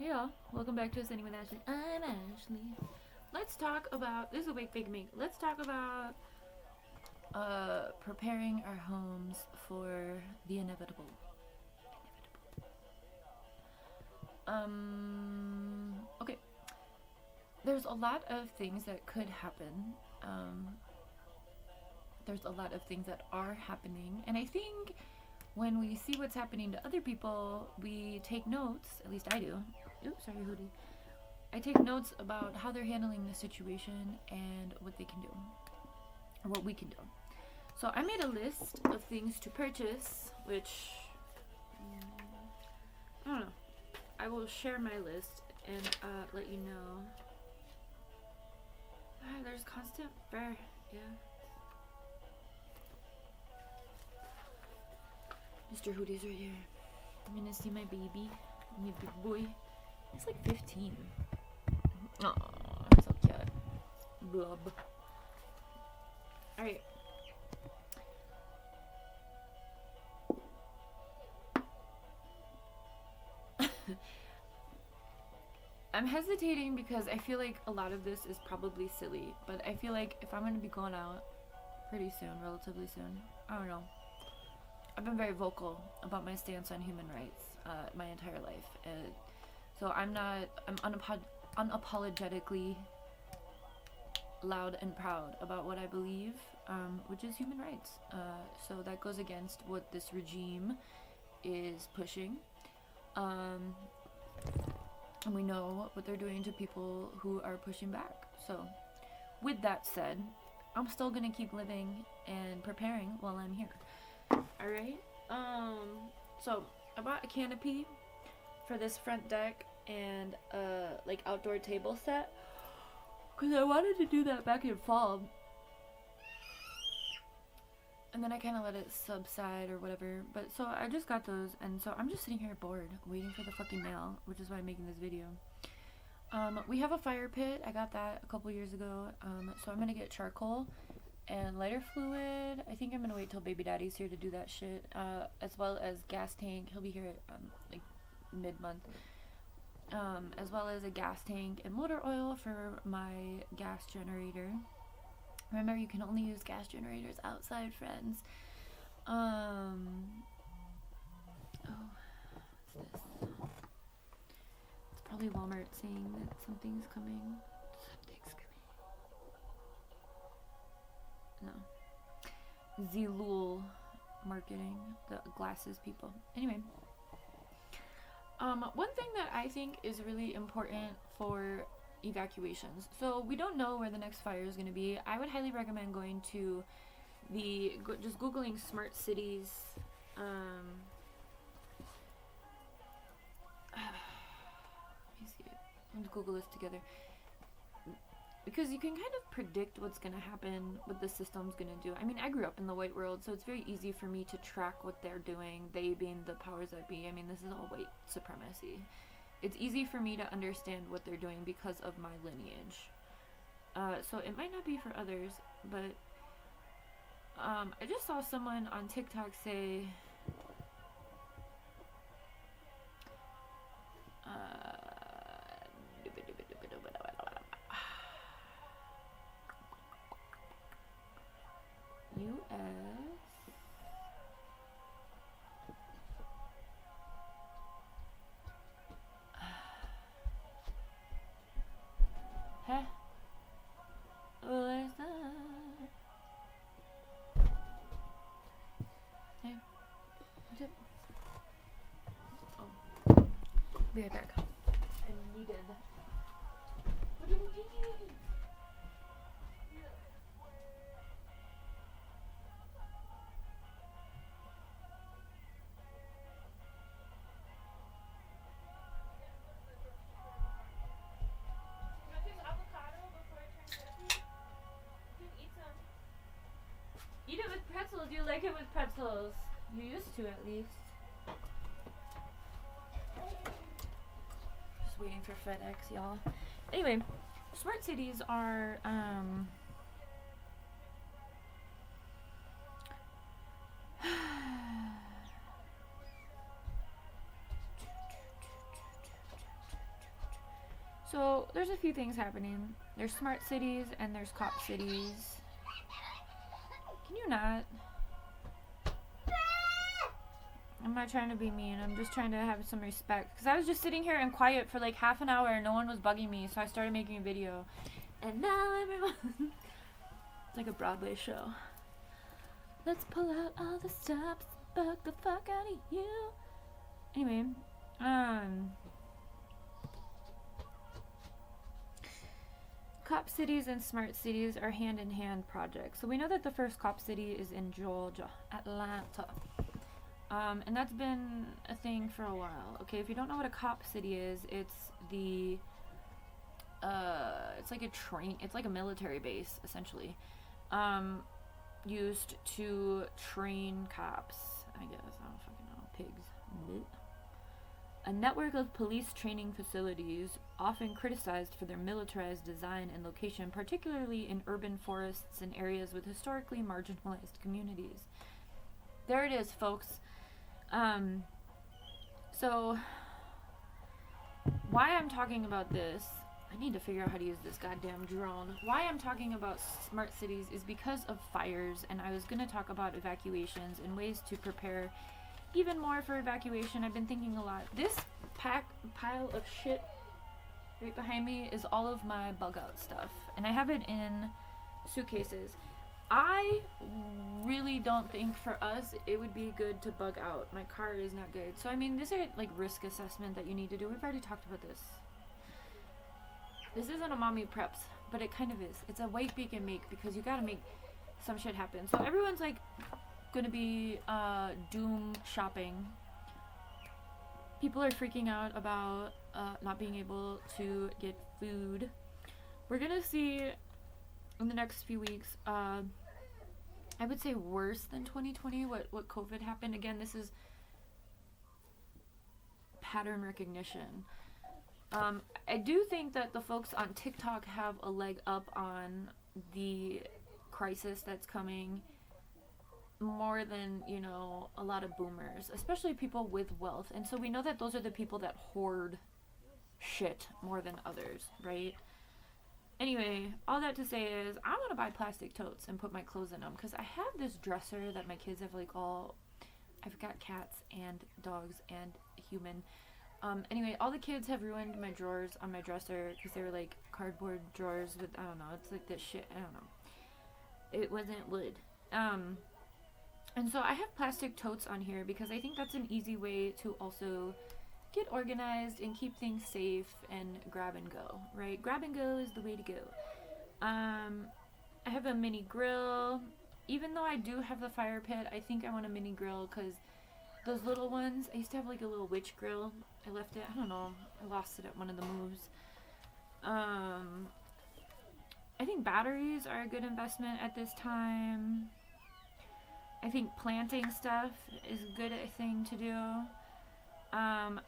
Hey y'all, welcome back to Ascending with Ashley. I'm Ashley. Let's talk about this is a big me. Let's talk about preparing our homes for the inevitable. Okay. There's a lot of things that could happen. There's a lot of things that are happening, and I think when we see what's happening to other people, we take notes. At least I do. Oops, sorry, Hootie. I take notes about how they're handling the situation and what they can do, or what we can do. So I made a list of things to purchase, which I don't know. I will share my list and let you know. There's constant bear, yeah. Mr. Hootie's right here. I'm gonna see my baby, my big boy. He's like 15. Oh, so cute. Blub. Alright. I'm hesitating because I feel like a lot of this is probably silly, but I feel like if I'm going to be going out pretty soon, relatively soon, I don't know. I've been very vocal about my stance on human rights my entire life. So I'm unapologetically loud and proud about what I believe, which is human rights. So that goes against what this regime is pushing. And we know what they're doing to people who are pushing back. So, with that said, I'm still gonna keep living and preparing while I'm here. Alright? So I bought a canopy for this front deck and like outdoor table set. Because I wanted to do that back in fall. And then I kind of let it subside or whatever. But so I just got those, and so I'm just sitting here bored, waiting for the fucking mail, which is why I'm making this video. We have a fire pit. I got that a couple years ago. So I'm gonna get charcoal and lighter fluid. I think I'm gonna wait till baby daddy's here to do that shit. As well as gas tank. He'll be here like mid-month. As well as a gas tank and motor oil for my gas generator. Remember, you can only use gas generators outside, friends. Oh, what's this? It's probably Walmart saying that something's coming. Something's coming. No. Zilul marketing, the glasses people. Anyway. One thing that I think is really important for evacuations. So we don't know where the next fire is going to be. I would highly recommend going to just googling smart cities. Let me see. Let's Google this together. Because you can kind of predict what's going to happen, what the system's going to do. I mean, I grew up in the white world, so it's very easy for me to track what they're doing, they being the powers that be. I mean, this is all white supremacy. It's easy for me to understand what they're doing because of my lineage. So it might not be for others, but I just saw someone on TikTok say, U.S. Huh? Where's that? Hey, what's up? Oh, be right back. I needed. What do you need? Eat it with pretzels. You like it with pretzels. You used to, at least. Just waiting for FedEx, y'all. Anyway, smart cities are So there's a few things happening. There's smart cities and there's cop cities. Can you not? I'm not trying to be mean. I'm just trying to have some respect. Because I was just sitting here and quiet for like half an hour and no one was bugging me. So I started making a video. And now everyone... It's like a Broadway show. Let's pull out all the stops. Bug the fuck out of you. Anyway. Cop cities and smart cities are hand-in-hand projects. So we know that the first cop city is in Georgia. Atlanta. And that's been a thing for a while. Okay, if you don't know what a cop city is, it's the, it's like a it's like a military base, essentially, used to train cops, I guess, I don't fucking know, pigs. A network of police training facilities, often criticized for their militarized design and location, particularly in urban forests and areas with historically marginalized communities. There it is, folks. So why I'm talking about this, I need to figure out how to use this goddamn drone. Why I'm talking about smart cities is because of fires, and I was going to talk about evacuations and ways to prepare even more for evacuation. I've been thinking a lot. This pile of shit right behind me is all of my bug out stuff, and I have it in suitcases. I really don't think for us it would be good to bug out. My car is not good. So I mean, these are like risk assessment that you need to do. We've already talked about this. This isn't a mommy preps, but it kind of is. It's a white beacon make because you gotta make some shit happen. So everyone's like gonna be doom shopping. People are freaking out about not being able to get food. We're gonna see in the next few weeks, I would say worse than 2020, what COVID happened. Again, this is pattern recognition. I do think that the folks on TikTok have a leg up on the crisis that's coming more than, you know, a lot of boomers, especially people with wealth. And so we know that those are the people that hoard shit more than others, right? Anyway, all that to say is I want to buy plastic totes and put my clothes in them because I have this dresser that my kids have like all... I've got cats and dogs and a human. Anyway, all the kids have ruined my drawers on my dresser because they were like cardboard drawers with, I don't know, it's like this shit, I don't know. It wasn't wood. And so I have plastic totes on here because I think that's an easy way to also get organized and keep things safe and grab and go, right? Grab and go is the way to go. I have a mini grill. Even though I do have the fire pit, I think I want a mini grill because those little ones, I used to have like a little witch grill. I left it, I don't know, I lost it at one of the moves. I think batteries are a good investment at this time. I think planting stuff is a good thing to do. I'm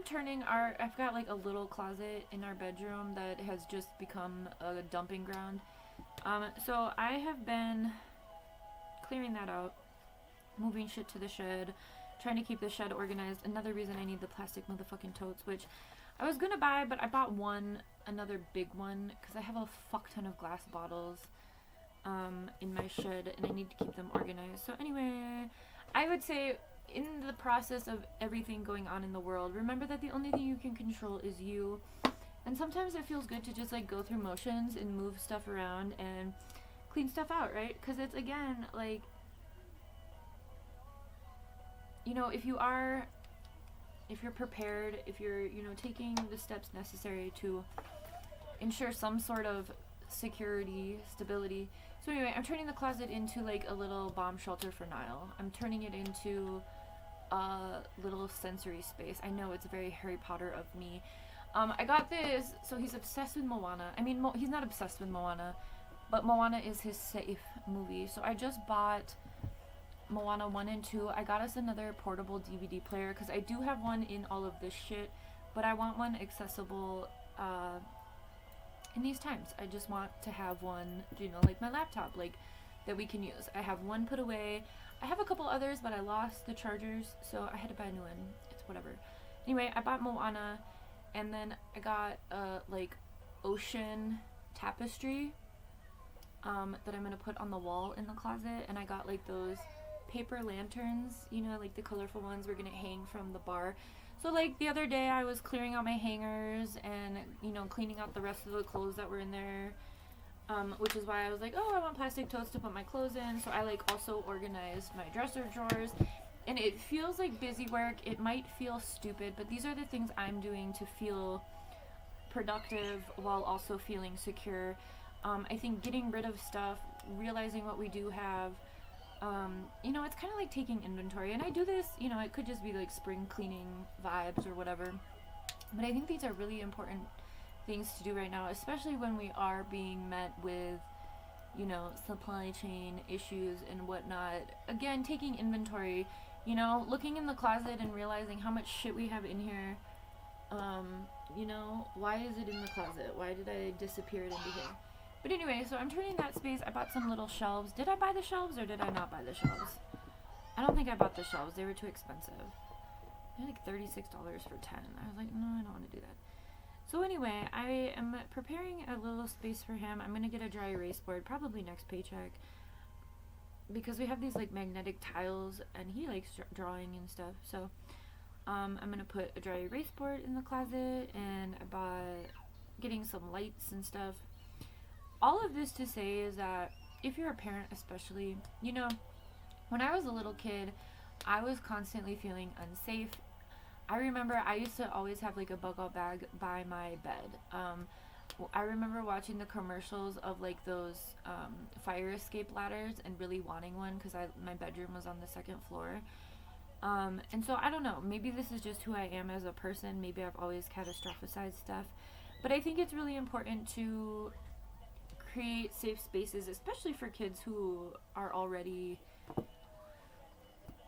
turning I've got like a little closet in our bedroom that has just become a dumping ground. So I have been clearing that out, moving shit to the shed, trying to keep the shed organized. Another reason I need the plastic motherfucking totes, which I was gonna buy, but I bought another big one, because I have a fuck ton of glass bottles in my shed, and I need to keep them organized. So anyway, I would say in the process of everything going on in the world, remember that the only thing you can control is you. And sometimes it feels good to just like go through motions and move stuff around and clean stuff out, right? Because it's, again, like, you know, if you're prepared, if you're, you know, taking the steps necessary to ensure some sort of security, stability. So anyway, I'm turning the closet into like a little bomb shelter for Niall. I'm turning it into a little sensory space. I know it's very Harry Potter of me. I got this, so he's obsessed with Moana. I mean, he's not obsessed with Moana, but Moana is his safe movie. So I just bought Moana 1 and 2. I got us another portable DVD player because I do have one in all of this shit, but I want one accessible in these times. I just want to have one, you know, like my laptop, like, that we can use. I have one put away. I have a couple others, but I lost the chargers, so I had to buy a new one. It's whatever. Anyway, I bought Moana, and then I got like ocean tapestry that I'm gonna put on the wall in the closet, and I got like those paper lanterns, you know, like the colorful ones we're gonna hang from the bar. So like the other day I was clearing out my hangers and, you know, cleaning out the rest of the clothes that were in there, which is why I was like, oh, I want plastic totes to put my clothes in. So I like also organized my dresser drawers, and it feels like busy work. It might feel stupid, but these are the things I'm doing to feel productive while also feeling secure. I think getting rid of stuff, realizing what we do have, you know, it's kind of like taking inventory. And I do this, you know, it could just be like spring cleaning vibes or whatever. But I think these are really important things to do right now, especially when we are being met with, you know, supply chain issues and whatnot. Again, taking inventory, you know, looking in the closet and realizing how much shit we have in here. You know, why is it in the closet? Why did I disappear it into here? But anyway, so I'm turning that space. I bought some little shelves. Did I buy the shelves or did I not buy the shelves? I don't think I bought the shelves. They were too expensive. They're like $36 for 10. I was like, no, I don't want to do that. So anyway, I am preparing a little space for him. I'm going to get a dry erase board, probably next paycheck. Because we have these like magnetic tiles and he likes drawing and stuff. So I'm going to put a dry erase board in the closet, and I bought getting some lights and stuff. All of this to say is that if you're a parent especially, you know, when I was a little kid, I was constantly feeling unsafe. I remember I used to always have like a bug out bag by my bed. I remember watching the commercials of like those fire escape ladders and really wanting one because my bedroom was on the second floor. And so I don't know, maybe this is just who I am as a person. Maybe I've always catastrophized stuff. But I think it's really important to create safe spaces, especially for kids who are already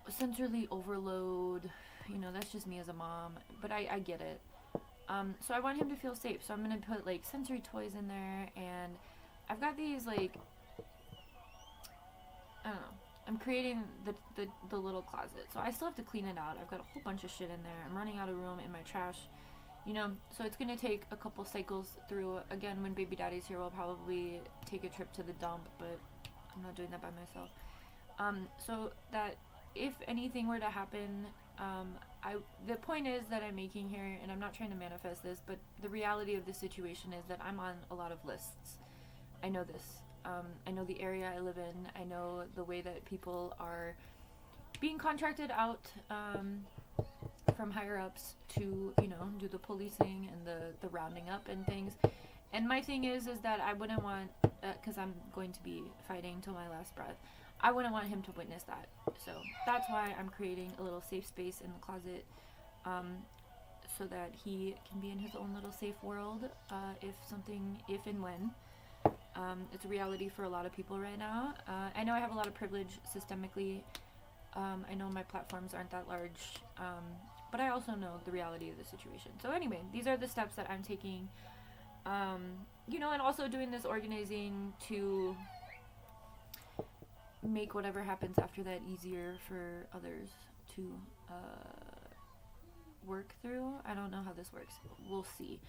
sensorily overload. You know, that's just me as a mom, but I get it. So I want him to feel safe. So I'm going to put like sensory toys in there, and I've got these like, I don't know. I'm creating the little closet. So I still have to clean it out. I've got a whole bunch of shit in there. I'm running out of room in my trash. You know, so it's going to take a couple cycles through. Again, when baby daddy's here, we'll probably take a trip to the dump, but I'm not doing that by myself. So that if anything were to happen, the point is that I'm making here, and I'm not trying to manifest this, but the reality of the situation is that I'm on a lot of lists. I know this. I know the area I live in. I know the way that people are being contracted out from higher ups to, you know, do the policing and the rounding up and things. And my thing is that I wouldn't want, because I'm going to be fighting till my last breath, I wouldn't want him to witness that. So that's why I'm creating a little safe space in the closet, so that he can be in his own little safe world, if and when. It's a reality for a lot of people right now. I know I have a lot of privilege systemically. I know my platforms aren't that large, but I also know the reality of the situation. So anyway, these are the steps that I'm taking, you know, and also doing this organizing to make whatever happens after that easier for others to work through. I don't know how this works. We'll see.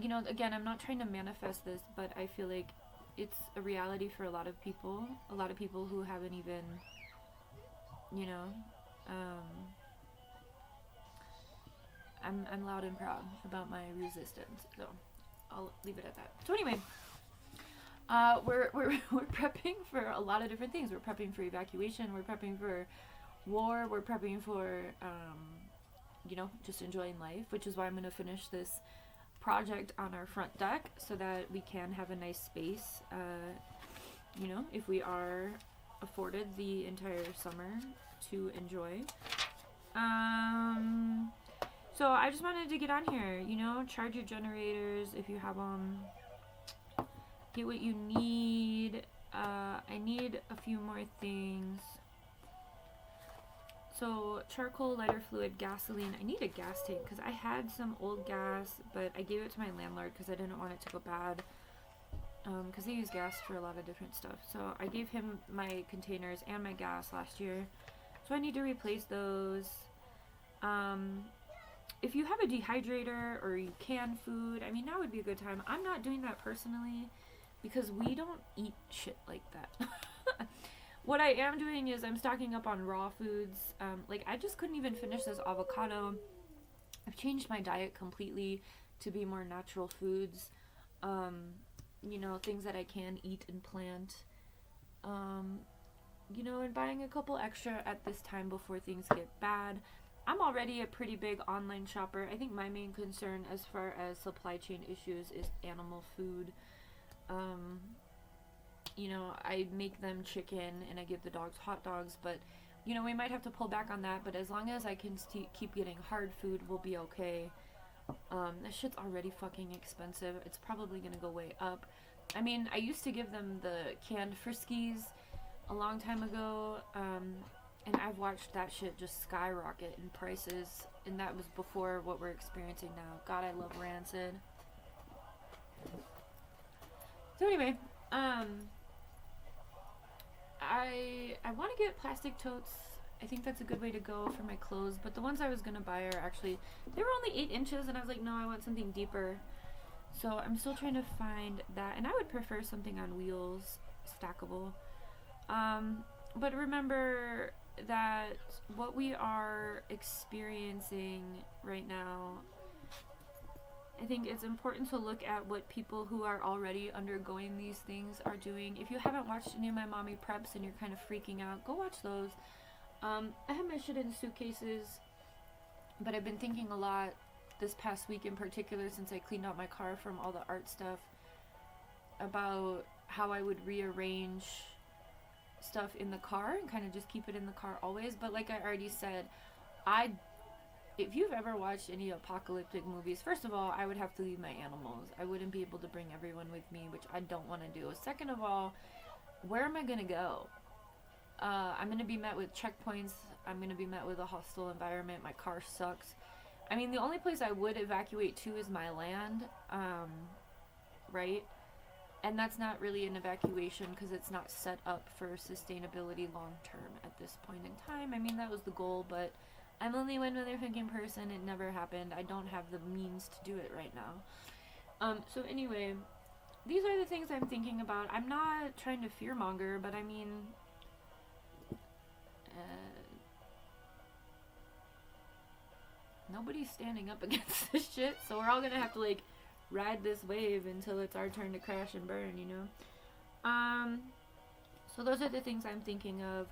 You know, again, I'm not trying to manifest this, but I feel like it's a reality for a lot of people who haven't even, you know, I'm loud and proud about my resistance, so I'll leave it at that. So anyway, we're prepping for a lot of different things. We're prepping for evacuation, we're prepping for war, we're prepping for, you know, just enjoying life, which is why I'm going to finish this project on our front deck so that we can have a nice space, you know, if we are afforded the entire summer to enjoy. So I just wanted to get on here, you know, charge your generators if you have them, get what you need. I need a few more things. So charcoal, lighter fluid, gasoline. I need a gas tank because I had some old gas, but I gave it to my landlord because I didn't want it to go bad, because they use gas for a lot of different stuff. So I gave him my containers and my gas last year, so I need to replace those. If you have a dehydrator or you can food, I mean, now would be a good time. I'm not doing that personally because we don't eat shit like that. What I am doing is I'm stocking up on raw foods. Like, I just couldn't even finish this avocado. I've changed my diet completely to be more natural foods. You know, things that I can eat and plant. You know, and buying a couple extra at this time before things get bad. I'm already a pretty big online shopper. I think my main concern as far as supply chain issues is animal food. You know, I make them chicken and I give the dogs hot dogs, but you know, we might have to pull back on that, but as long as I can keep getting hard food, we'll be okay. This shit's already fucking expensive. It's probably gonna go way up. I mean, I used to give them the canned Friskies a long time ago, and I've watched that shit just skyrocket in prices, and that was before what we're experiencing now. God, I love Rancid. So anyway, I want to get plastic totes. I think that's a good way to go for my clothes, but the ones I was gonna buy are actually, they were only 8 inches, and I was like, no, I want something deeper. So I'm still trying to find that, and I would prefer something on wheels, stackable. But remember that what we are experiencing right now, I think it's important to look at what people who are already undergoing these things are doing. If you haven't watched any of my mommy preps and you're kind of freaking out, go watch those. I have my shit in suitcases, but I've been thinking a lot this past week in particular, since I cleaned out my car from all the art stuff, about how I would rearrange stuff in the car and kind of just keep it in the car always. But like I already said, if you've ever watched any apocalyptic movies, first of all, I would have to leave my animals. I wouldn't be able to bring everyone with me, which I don't want to do. Second of all, where am I going to go? I'm going to be met with checkpoints. I'm going to be met with a hostile environment. My car sucks. I mean, the only place I would evacuate to is my land, right? And that's not really an evacuation because it's not set up for sustainability long term at this point in time. I mean, that was the goal, but I'm only one motherfucking person. It never happened. I don't have the means to do it right now. So anyway, these are the things I'm thinking about. I'm not trying to fearmonger, but I mean, nobody's standing up against this shit, so we're all gonna have to like ride this wave until it's our turn to crash and burn, you know? So those are the things I'm thinking of.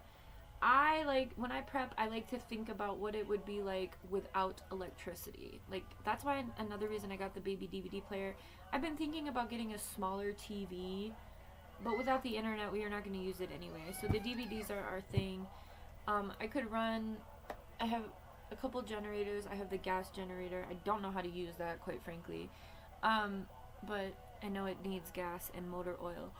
When I prep, I like to think about what it would be like without electricity. Like, that's why another reason I got the baby DVD player. I've been thinking about getting a smaller TV, but without the internet, we are not going to use it anyway. So the DVDs are our thing. I have a couple generators. I have the gas generator. I don't know how to use that, quite frankly. But I know it needs gas and motor oil.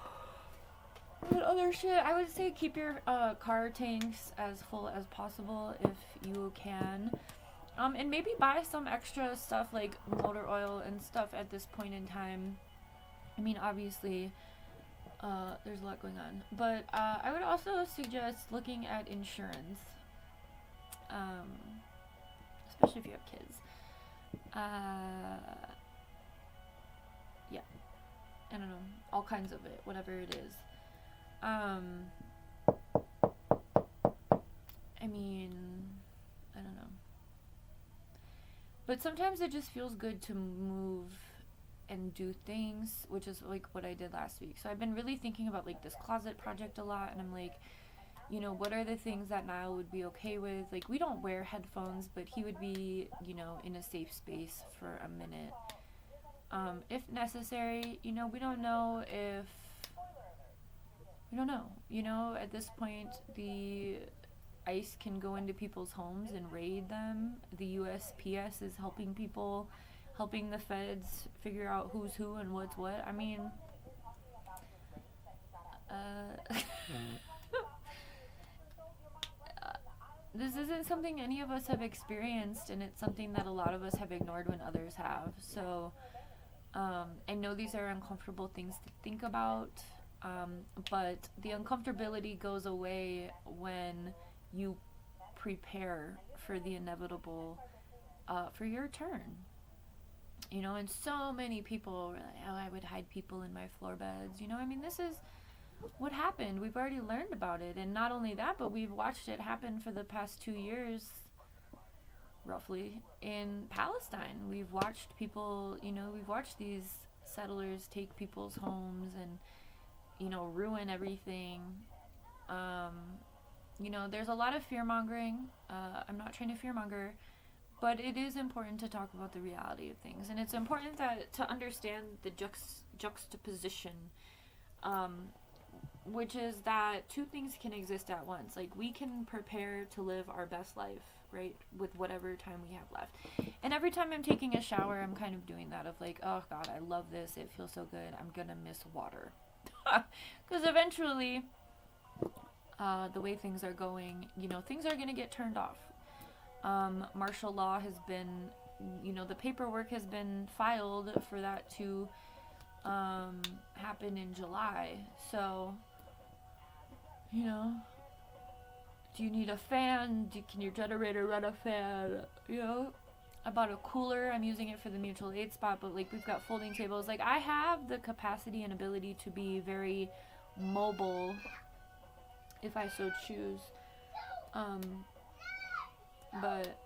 What other shit? I would say keep your car tanks as full as possible if you can. And maybe buy some extra stuff like motor oil and stuff at this point in time. I mean, obviously, there's a lot going on. But I would also suggest looking at insurance. Especially if you have kids. Yeah. I don't know. All kinds of it. Whatever it is. I mean, I don't know. But sometimes it just feels good to move and do things, which is like what I did last week. So I've been really thinking about like this closet project a lot, and I'm like, you know, what are the things that Niall would be okay with? Like, we don't wear headphones, but he would be, you know, in a safe space for a minute. If necessary, you know, we don't know, you know, at this point, the ICE can go into people's homes and raid them. The USPS is helping the feds figure out who's who and what's what. I mean, this isn't something any of us have experienced, and it's something that a lot of us have ignored when others have. So, I know these are uncomfortable things to think about, but the uncomfortability goes away when you prepare for the inevitable, for your turn. You know, and so many people were like, oh, I would hide people in my floor beds. You know, I mean, this is what happened. We've already learned about it. And not only that, but we've watched it happen for the past 2 years, roughly, in Palestine. We've watched people, you know, we've watched these settlers take people's homes and, you know, ruin everything. You know, there's a lot of fear-mongering. I'm not trying to fear-monger, but it is important to talk about the reality of things. And it's important that to understand the juxtaposition, which is that two things can exist at once. Like, we can prepare to live our best life, right, with whatever time we have left. And every time I'm taking a shower, I'm kind of doing that of like, oh God, I love this. It feels so good. I'm gonna miss water. Because eventually, the way things are going, you know, things are gonna get turned off. Martial law has been, you know, the paperwork has been filed for that to happen in July. So, you know, do you need a fan? Can your generator run a fan? You know, I bought a cooler. I'm using it for the mutual aid spot, but like, we've got folding tables. Like, I have the capacity and ability to be very mobile if I so choose. But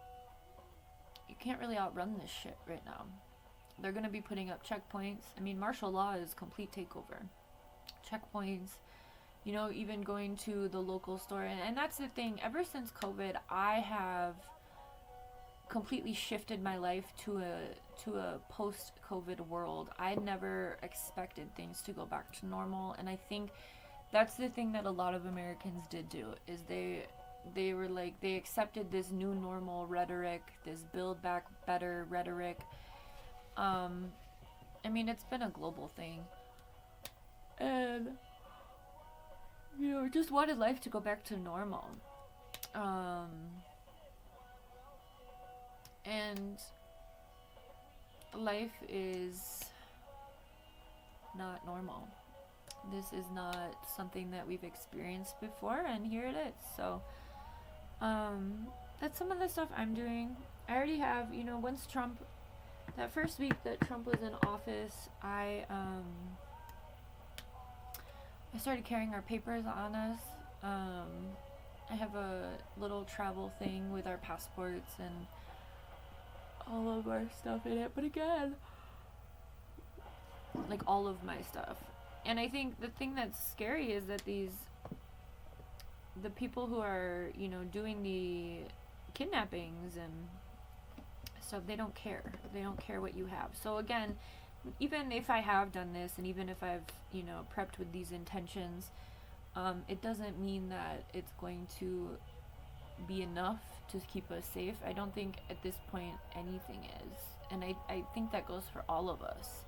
you can't really outrun this shit right now. They're gonna be putting up checkpoints. I mean, martial law is complete takeover. Checkpoints, you know, even going to the local store. And that's the thing. Ever since COVID, I have completely shifted my life to a post-COVID world. I never expected things to go back to normal. And I think that's the thing that a lot of Americans did do, is they were like, they accepted this new normal rhetoric, this build back better rhetoric. I mean, it's been a global thing. And, you know, just wanted life to go back to normal. And life is not normal. This is not something that we've experienced before, and here it is. So, that's some of the stuff I'm doing. I already have, you know, once Trump, that first week that Trump was in office, I started carrying our papers on us. I have a little travel thing with our passports and all of our stuff in it, but again, like, all of my stuff. And I think the thing that's scary is that the people who are, you know, doing the kidnappings and stuff, they don't care. They don't care what you have. So again, even if I have done this, and even if I've, you know, prepped with these intentions, it doesn't mean that it's going to be enough to keep us safe. I don't think at this point anything is. And I think that goes for all of us.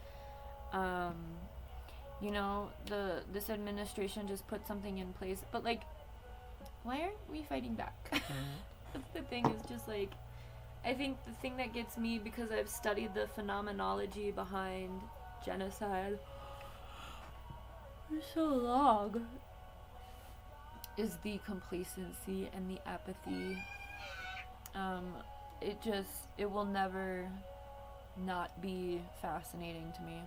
You know, this administration just put something in place, but like, why aren't we fighting back? That's the thing, is just like, I think the thing that gets me, because I've studied the phenomenology behind genocide for so long, is the complacency and the apathy. It will never not be fascinating to me.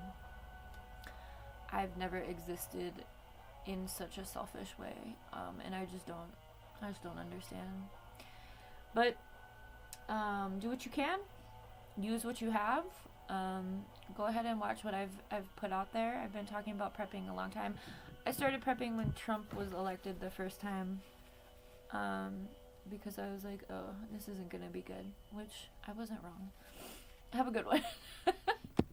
I've never existed in such a selfish way, and I just don't understand. But do what you can, use what you have. Go ahead and watch what I've put out there. I've been talking about prepping a long time. I started prepping when Trump was elected the first time, because I was like, oh, this isn't gonna be good, which I wasn't wrong. Have a good one.